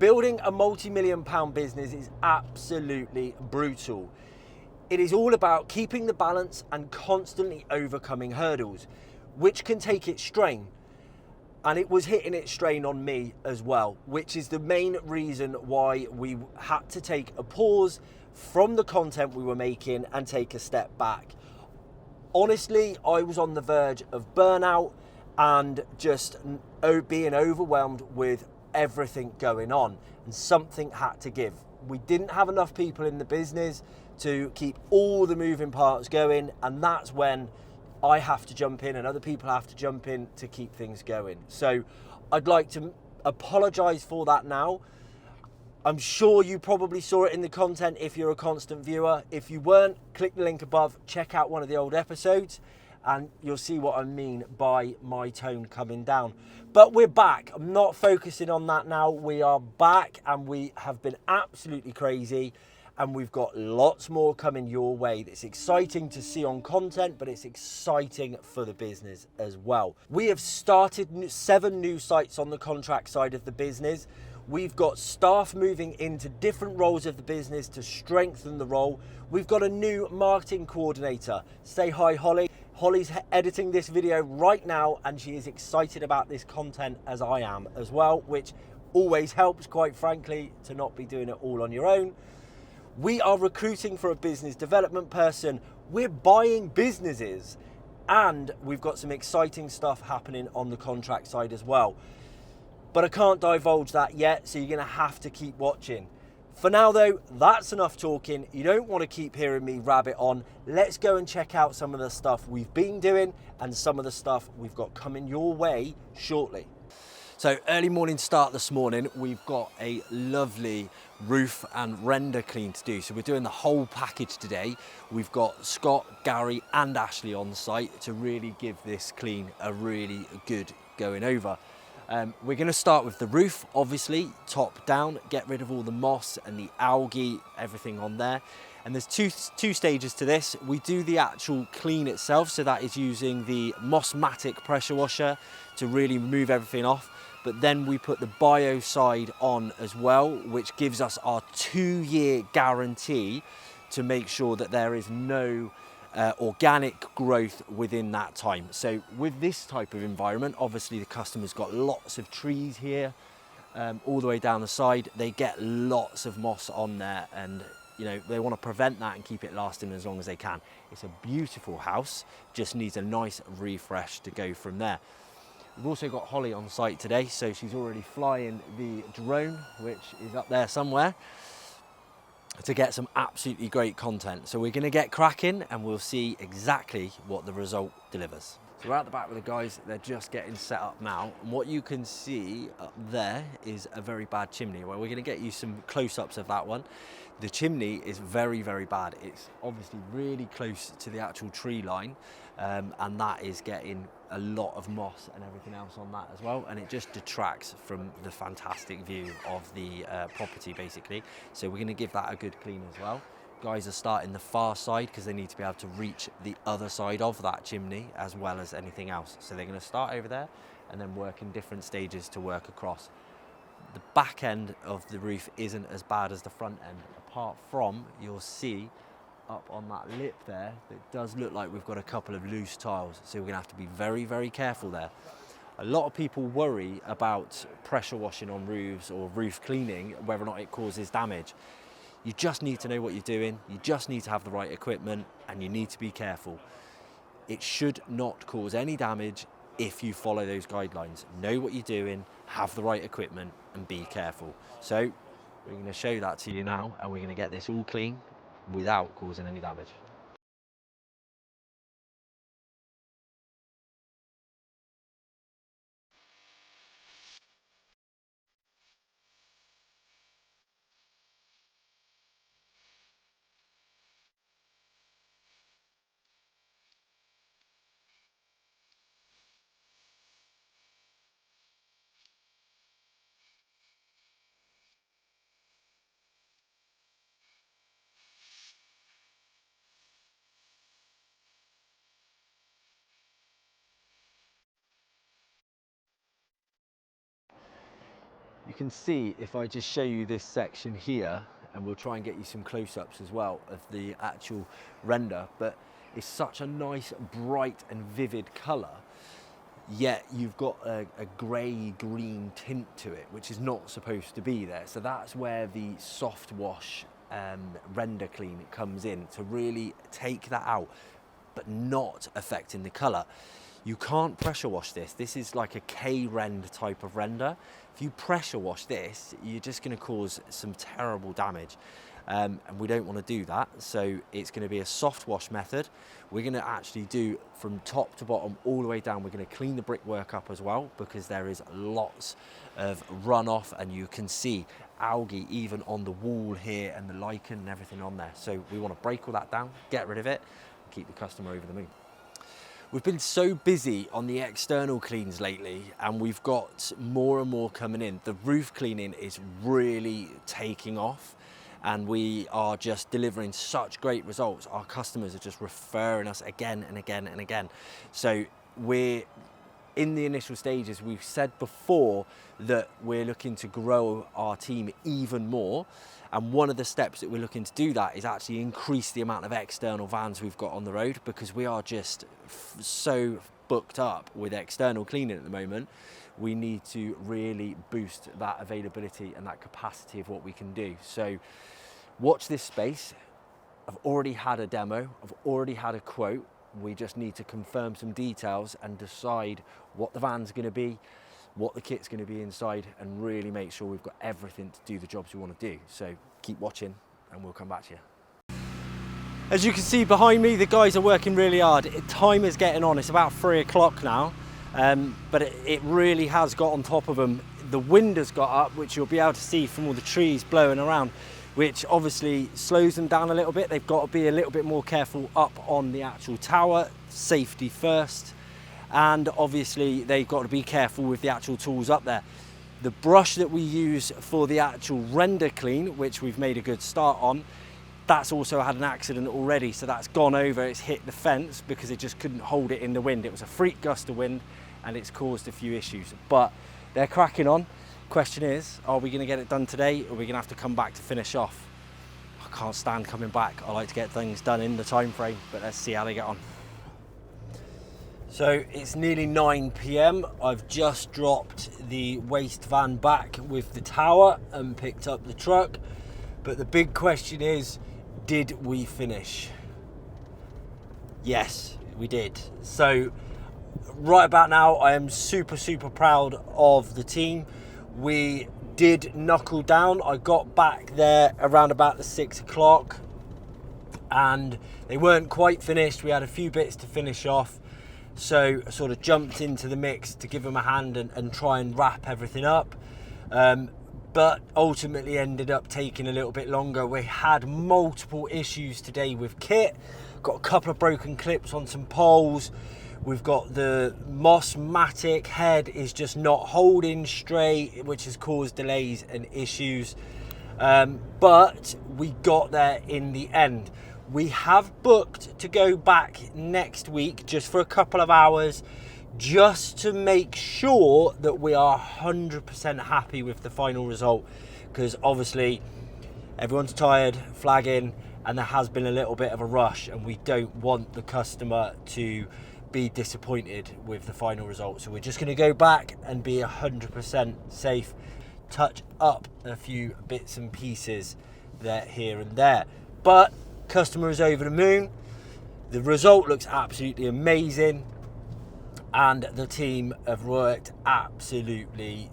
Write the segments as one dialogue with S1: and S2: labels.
S1: Building a multi-million-pound business is absolutely brutal. It is all about keeping the balance and constantly overcoming hurdles, which can take its strain. And it was hitting its strain on me as well, which is the main reason why we had to take a pause from the content we were making and take a step back. Honestly, I was on the verge of burnout and just being overwhelmed with everything going on, and something had to give. We didn't have enough people in the business to keep all the moving parts going, and that's when I have to jump in and other people have to jump in to keep things going. So I'd like to apologise for that now. I'm sure you probably saw it in the content if you're a constant viewer. If you weren't, click the link above, check out one of the old episodes, and you'll see what I mean by my tone coming down. But we're back. I'm not focusing on that now. We are back and we have been absolutely crazy, and we've got lots more coming your way. It's exciting to see on content, but it's exciting for the business as well. We have started 7 new sites on the contract side of the business. We've got staff moving into different roles of the business to strengthen the role. We've got a new marketing coordinator. Say hi, Holly. Holly's editing this video right now, and she is excited about this content as I am as well, which always helps, quite frankly, to not be doing it all on your own. We are recruiting for a business development person. We're buying businesses, and we've got some exciting stuff happening on the contract side as well. But I can't divulge that yet, so you're going to have to keep watching. For now though, that's enough talking. You don't want to keep hearing me rabbit on. Let's go and check out some of the stuff we've been doing and some of the stuff we've got coming your way shortly. So early morning start this morning, we've got a lovely roof and render clean to do. So we're doing the whole package today. We've got Scott, Gary and Ashley on site to really give this clean a really good going over. We're going to start with the roof, obviously, top down, get rid of all the moss and the algae, everything on there. And there's two stages to this. We do the actual clean itself, so that is using the Mossmatic pressure washer to really remove everything off. But then we put the bio side on as well, which gives us our 2-year guarantee to make sure that there is no organic growth within that time. So with this type of environment, obviously the customer's got lots of trees here, all the way down the side. They get lots of moss on there, and you know, they want to prevent that and keep it lasting as long as they can. It's a beautiful house, just needs a nice refresh to go from there. We've also got Holly on site today, so she's already flying the drone, which is up there somewhere, to get some absolutely great content. So we're going to get cracking and we'll see exactly what the result delivers. So we're at the back with the guys, they're just getting set up now. And what you can see up there is a very bad chimney. Well, we're going to get you some close-ups of that one. The chimney is very, very bad. It's obviously really close to the actual tree line, and that is getting a lot of moss and everything else on that as well, and it just detracts from the fantastic view of the property basically. So we're going to give that a good clean as well. Guys are starting the far side because they need to be able to reach the other side of that chimney as well as anything else. So they're going to start over there and then work in different stages to work across. The back end of the roof isn't as bad as the front end, apart from, you'll see up on that lip there, it does look like we've got a couple of loose tiles, so we're going to have to be very, very careful there. A lot of people worry about pressure washing on roofs or roof cleaning, whether or not it causes damage. You just need to know what you're doing, you just need to have the right equipment, and you need to be careful. It should not cause any damage if you follow those guidelines. Know what you're doing, have the right equipment, and be careful. So we're going to show that to you now, and we're going to get this all clean without causing any damage. You can see if I just show you this section here, and we'll try and get you some close-ups as well of the actual render, but it's such a nice, bright and vivid colour, yet you've got a grey-green tint to it, which is not supposed to be there. So that's where the soft wash render clean comes in, to really take that out, but not affecting the colour. You can't pressure wash this. This is like a K-rend type of render. If you pressure wash this, you're just going to cause some terrible damage. And we don't want to do that. So it's going to be a soft wash method. We're going to actually do from top to bottom all the way down. We're going to clean the brickwork up as well, because there is lots of runoff, and you can see algae even on the wall here and the lichen and everything on there. So we want to break all that down, get rid of it, and keep the customer over the moon. We've been so busy on the external cleans lately, and we've got more and more coming in. The roof cleaning is really taking off, and we are just delivering such great results. Our customers are just referring us again and again and again. So we're in the initial stages. We've said before that we're looking to grow our team even more. And one of the steps that we're looking to do that is actually increase the amount of external vans we've got on the road, because we are just so booked up with external cleaning at the moment. We need to really boost that availability and that capacity of what we can do. So watch this space. I've already had a demo. I've already had a quote. We just need to confirm some details and decide what the van's going to be, what the kit's going to be inside, and really make sure we've got everything to do the jobs we want to do. So keep watching and we'll come back to you. As you can see behind me, the guys are working really hard. Time is getting on. It's about 3 o'clock now, but it really has got on top of them. The wind has got up, which you'll be able to see from all the trees blowing around, which obviously slows them down a little bit. They've got to be a little bit more careful up on the actual tower, safety first. And obviously they've got to be careful with the actual tools up there. The brush that we use for the actual render clean, which we've made a good start on, that's also had an accident already. So that's gone over, it's hit the fence because it just couldn't hold it in the wind. It was a freak gust of wind and it's caused a few issues, but they're cracking on. Question is, are we gonna get it done today, or are we gonna have to come back to finish off? I can't stand coming back. I like to get things done in the time frame, but let's see how they get on. So it's nearly 9 PM. I've just dropped the waste van back with the tower and picked up the truck. But the big question is, did we finish? Yes, we did. So right about now, I am super, super proud of the team. We did knuckle down. I got back there around about the 6 o'clock and they weren't quite finished. We had a few bits to finish off. So I sort of jumped into the mix to give them a hand and try and wrap everything up. But ultimately ended up taking a little bit longer. We had multiple issues today with kit. Got a couple of broken clips on some poles. We've got the Mossmatic head is just not holding straight, which has caused delays and issues. But we got there in the end. We have booked to go back next week just for a couple of hours, just to make sure that we are 100% happy with the final result, because obviously everyone's tired, flagging, and there has been a little bit of a rush, and we don't want the customer to be disappointed with the final result. So we're just going to go back and be 100% safe, touch up a few bits and pieces there, here and there, but customer is over the moon. The result looks absolutely amazing, and the team have worked absolutely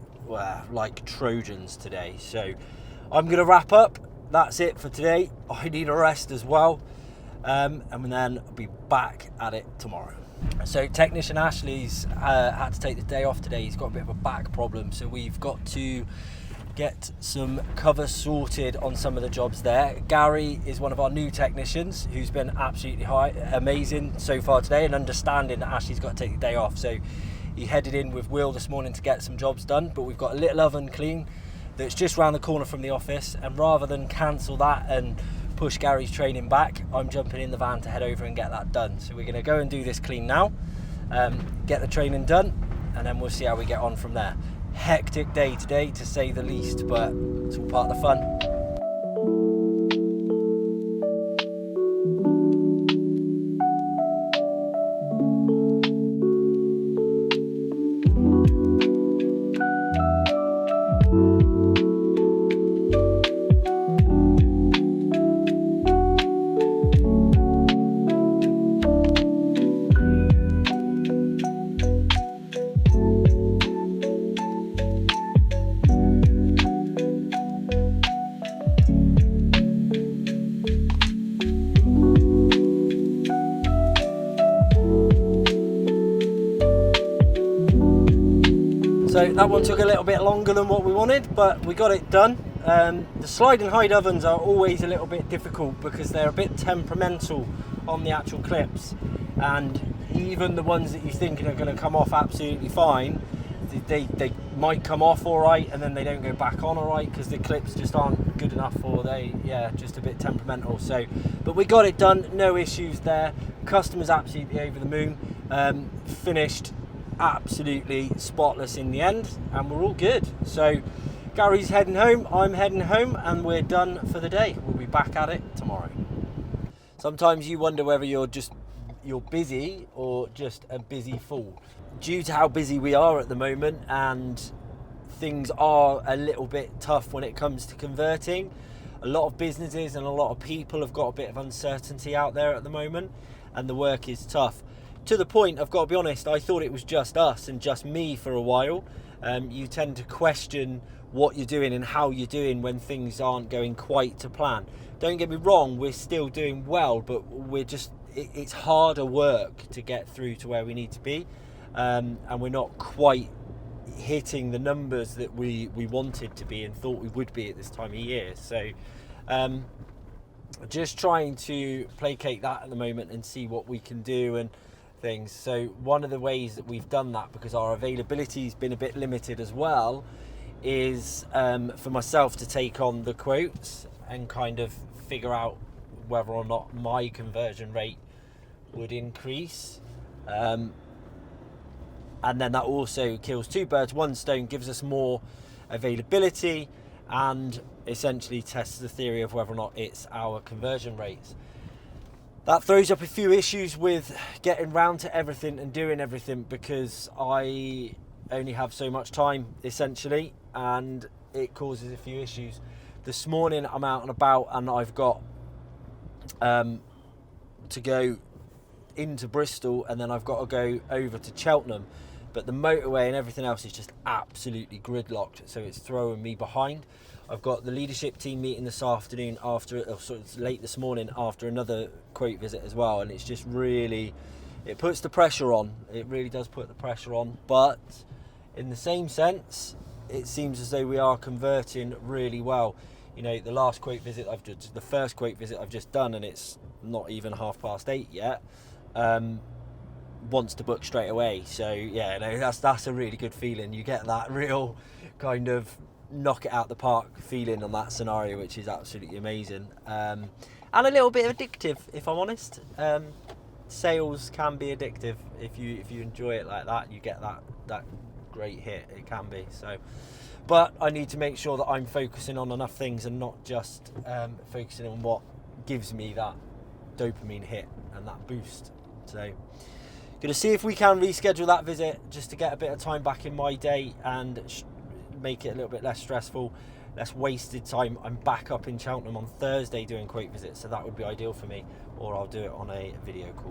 S1: like Trojans today. So I'm going to wrap up. That's it for today. I need a rest as well, and then I'll be back at it tomorrow. So technician Ashley's had to take the day off today. He's got a bit of a back problem, so we've got to get some cover sorted on some of the jobs there. Gary is one of our new technicians who's been absolutely amazing so far today, and understanding that Ashley's got to take the day off. So he headed in with Will this morning to get some jobs done, but we've got a little oven clean that's just round the corner from the office, and rather than cancel that and push Gary's training back, I'm jumping in the van to head over and get that done. So we're going to go and do this clean now, get the training done, and then we'll see how we get on from there. hectic day today, to say the least, but it's all part of the fun. So that one took a little bit longer than what we wanted, but we got it done. The slide and hide ovens are always a little bit difficult because they're a bit temperamental on the actual clips, and even the ones that you think are going to come off absolutely fine, they might come off all right and then they don't go back on all right because the clips just aren't good enough, or just a bit temperamental. So, but we got it done, no issues there. Customer's absolutely over the moon. Finished absolutely spotless in the end, and we're all good. So Gary's heading home, I'm heading home, and we're done for the day. We'll be back at it tomorrow. Sometimes you wonder whether you're busy or just a busy fool. Due to how busy we are at the moment, and things are a little bit tough when it comes to converting, a lot of businesses and a lot of people have got a bit of uncertainty out there at the moment, and the work is tough. To the point, I've got to be honest, I thought it was just us and just me for a while. You tend to question what you're doing and how you're doing when things aren't going quite to plan. Don't get me wrong, we're still doing well, but it's harder work to get through to where we need to be, and we're not quite hitting the numbers that we wanted to be and thought we would be at this time of year. So just trying to placate that at the moment and see what we can do and things. So one of the ways that we've done that, because our availability's been a bit limited as well, is for myself to take on the quotes and kind of figure out whether or not my conversion rate would increase, and then that also kills two birds, one stone, gives us more availability and essentially tests the theory of whether or not it's our conversion rates. That throws up a few issues with getting round to everything and doing everything, because I only have so much time essentially, and it causes a few issues. This morning I'm out and about, and I've got to go into Bristol, and then I've got to go over to Cheltenham, but the motorway and everything else is just absolutely gridlocked, so it's throwing me behind. I've got the leadership team meeting this afternoon late this morning after another quote visit as well, and it's just really, it puts the pressure on. It really does put the pressure on, but in the same sense, it seems as though we are converting really well. You know, the first quote visit I've just done, and it's not even 8:30 yet, wants to book straight away. So yeah, no, that's a really good feeling. You get that real kind of knock it out the park feeling on that scenario, which is absolutely amazing, and a little bit addictive, if I'm honest. Sales can be addictive if you enjoy it like that. You get that great hit. It can be. So, but I need to make sure that I'm focusing on enough things and not just focusing on what gives me that dopamine hit and that boost. So going to see if we can reschedule that visit just to get a bit of time back in my day and make it a little bit less stressful, less wasted time. I'm back up in Cheltenham on Thursday doing quote visits, so that would be ideal for me, or I'll do it on a video call.